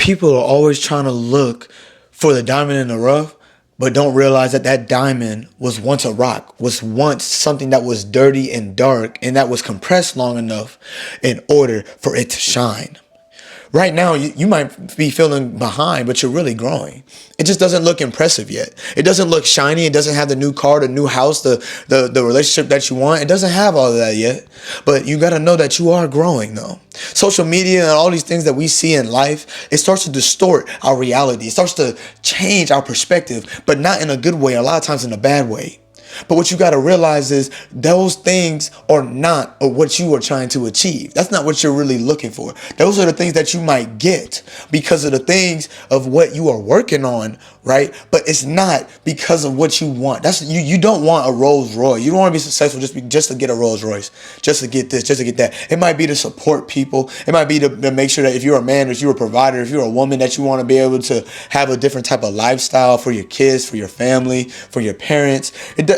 people are always trying to look for the diamond in the rough, but don't realize that that diamond was once a rock, was once something that was dirty and dark, and that was compressed long enough in order for it to shine. Right now, you might be feeling behind, but you're really growing. It just doesn't look impressive yet. It doesn't look shiny. It doesn't have the new car, the new house, the relationship that you want. It doesn't have all of that yet. But you got to know that you are growing, though. Social media and all these things that we see in life, it starts to distort our reality. It starts to change our perspective, but not in a good way, a lot of times in a bad way. But what you got to realize is those things are not what you are trying to achieve. That's not what you're really looking for. Those are the things that you might get because of the things of what you are working on, right? But it's not because of what you want. That's you don't want a Rolls Royce. You don't want to be successful just to get a Rolls Royce, just to get this, just to get that. It might be to support people. It might be to make sure that if you're a man, if you're a provider, if you're a woman, that you want to be able to have a different type of lifestyle for your kids, for your family, for your parents.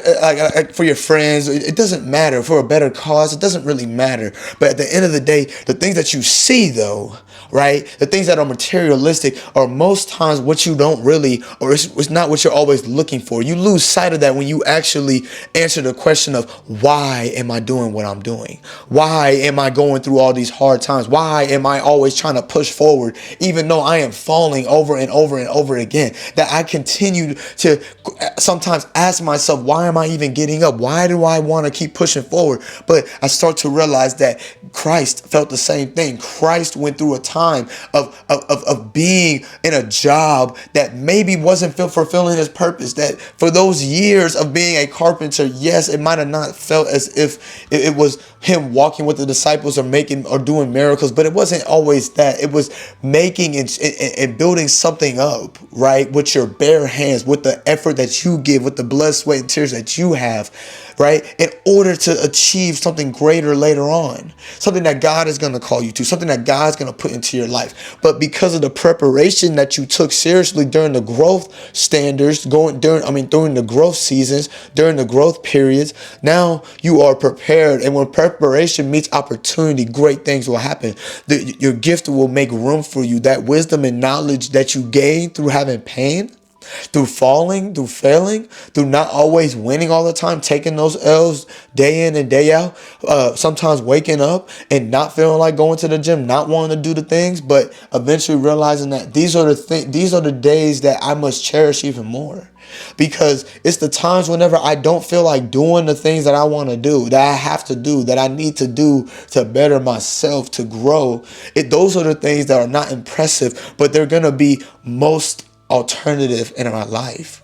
For your friends, it doesn't matter. For a better cause, it doesn't really matter. But at the end of the day, the things that you see, though, right, the things that are materialistic are most times what you don't really, or it's not what you're always looking for. You lose sight of that when you actually answer the question of, why am I doing what I'm doing? Why am I going through all these hard times? Why am I always trying to push forward, even though I am falling over and over and over again? That I continue to sometimes ask myself, why am I even getting up? Why do I want to keep pushing forward? But I start to realize that Christ felt the same thing. Christ went through a time of being in a job that maybe wasn't fulfilling his purpose. That for those years of being a carpenter, yes, it might have not felt as if it was him walking with the disciples or making or doing miracles, but it wasn't always that. It was making and building something up, right, with your bare hands, with the effort that you give, with the blood, sweat, and tears that you have, right, in order to achieve something greater later on, something that God is going to call you to, something that God's going to put into your life. But because of the preparation that you took seriously during the growth standards, during the growth seasons, during the growth periods, now you are prepared. And when preparation meets opportunity, great things will happen. Your gift will make room for you. That wisdom and knowledge that you gain through having pain, through falling, through failing, through not always winning all the time, taking those L's day in and day out, sometimes waking up and not feeling like going to the gym, not wanting to do the things, but eventually realizing that these are the days that I must cherish even more. Because it's the times whenever I don't feel like doing the things that I want to do, that I have to do, that I need to do to better myself, to grow. Those are the things that are not impressive, but they're going to be most alternative in our life,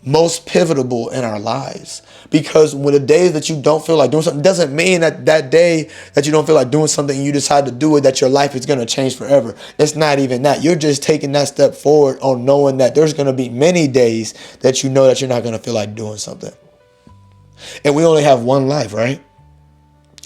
most pivotal in our lives. Because when the days that you don't feel like doing something, doesn't mean that that day that you don't feel like doing something and you decide to do it, that your life is going to change forever. It's not even that. You're just taking that step forward on knowing that there's going to be many days that you know that you're not going to feel like doing something. And we only have one life, right?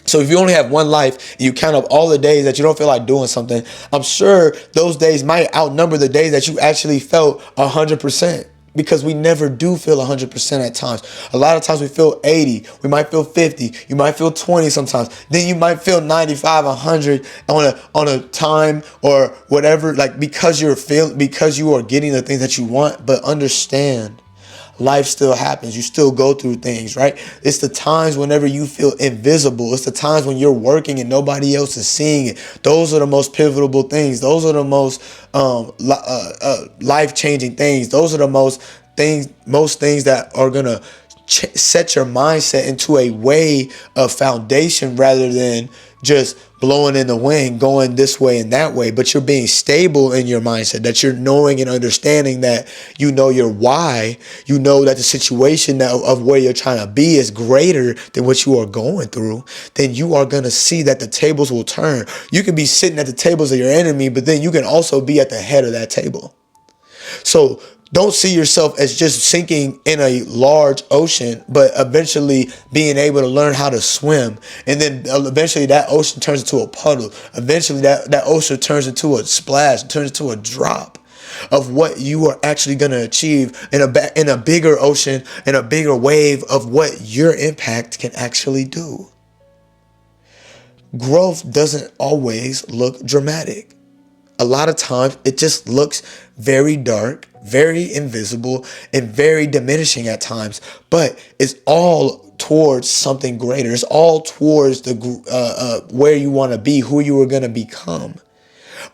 So if you only have one life and you count up all the days that you don't feel like doing something, I'm sure those days might outnumber the days that you actually felt 100%. Because we never do feel 100% at times. A lot of times we feel 80, we might feel 50, you might feel 20 sometimes. Then you might feel 95, 100 on a time or whatever, like because you are getting the things that you want. But understand, life still happens. You still go through things, right? It's the times whenever you feel invisible. It's the times when you're working and nobody else is seeing it. Those are the most pivotal things. Those are the most life-changing things. Those are the most things that are going to set your mindset into a way of foundation rather than just blowing in the wind, going this way and that way. But you're being stable in your mindset, that you're knowing and understanding that you know your why. You know that the situation of where you're trying to be is greater than what you are going through. Then you are going to see that the tables will turn. You can be sitting at the tables of your enemy, but then you can also be at the head of that table. So don't see yourself as just sinking in a large ocean, but eventually being able to learn how to swim. And then eventually that ocean turns into a puddle. Eventually that ocean turns into a splash, turns into a drop of what you are actually going to achieve in a bigger ocean, in a bigger wave of what your impact can actually do. Growth doesn't always look dramatic. a lot of times it just looks very dark, very invisible, and very diminishing at times. But it's all towards something greater. It's all towards the where you want to be, who you are going to become.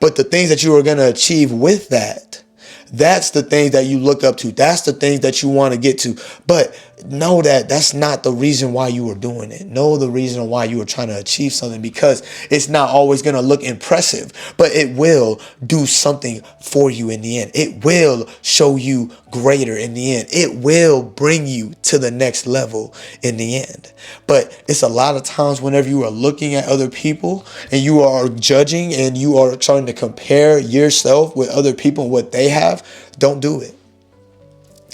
But the things that you are going to achieve with that, that's the things that you look up to. That's the things that you want to get to. But know that that's not the reason why you are doing it. Know the reason why you are trying to achieve something, because it's not always going to look impressive, but it will do something for you in the end. It will show you greater in the end. It will bring you to the next level in the end. But it's a lot of times whenever you are looking at other people and you are judging and you are trying to compare yourself with other people and what they have, don't do it.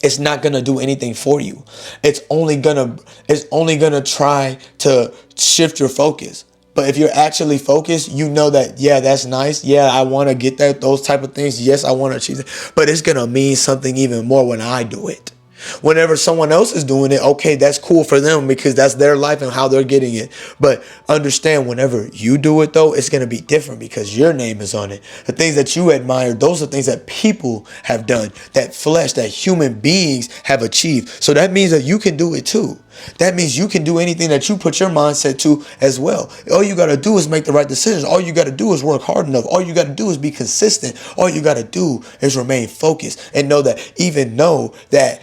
It's not going to do anything for you. It's only going to try to shift your focus. But if you're actually focused, you know that, yeah, that's nice. Yeah, I want to get those type of things. Yes, I want to achieve it. But it's going to mean something even more when I do it. Whenever someone else is doing it, okay, that's cool for them because that's their life and how they're getting it. But understand, whenever you do it, though, it's going to be different because your name is on it. The things that you admire, those are things that people have done, that flesh, that human beings have achieved. So that means that you can do it too. That means you can do anything that you put your mindset to as well. All you got to do is make the right decisions. All you got to do is work hard enough. All you got to do is be consistent. All you got to do is remain focused and know that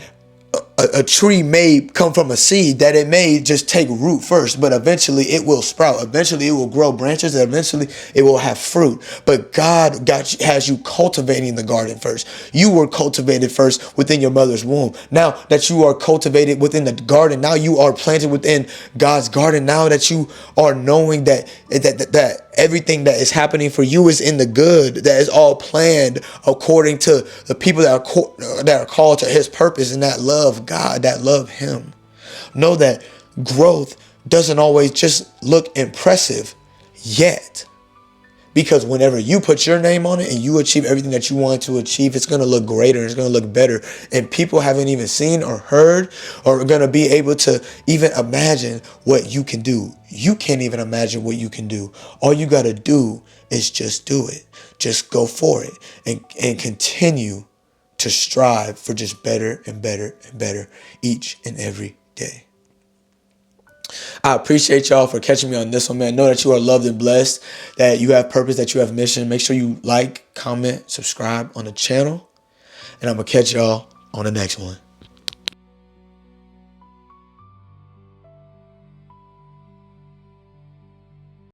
a tree may come from a seed, that it may just take root first, but eventually it will sprout. Eventually it will grow branches, and eventually it will have fruit. But God has you cultivating the garden first. You were cultivated first within your mother's womb. Now that you are cultivated within the garden, now you are planted within God's garden. Now that you are knowing that everything that is happening for you is in the good, that is all planned according to the people that are called to his purpose and that love God, that love him. Know that growth doesn't always just look impressive yet. Because whenever you put your name on it and you achieve everything that you want to achieve, it's going to look greater. It's going to look better. And people haven't even seen or heard or are going to be able to even imagine what you can do. You can't even imagine what you can do. All you got to do is just do it. Just go for it and continue to strive for just better and better and better each and every day. I appreciate y'all for catching me on this one, man. Know that you are loved and blessed, that you have purpose, that you have mission. Make sure you like, comment, subscribe on the channel. And I'm going to catch y'all on the next one.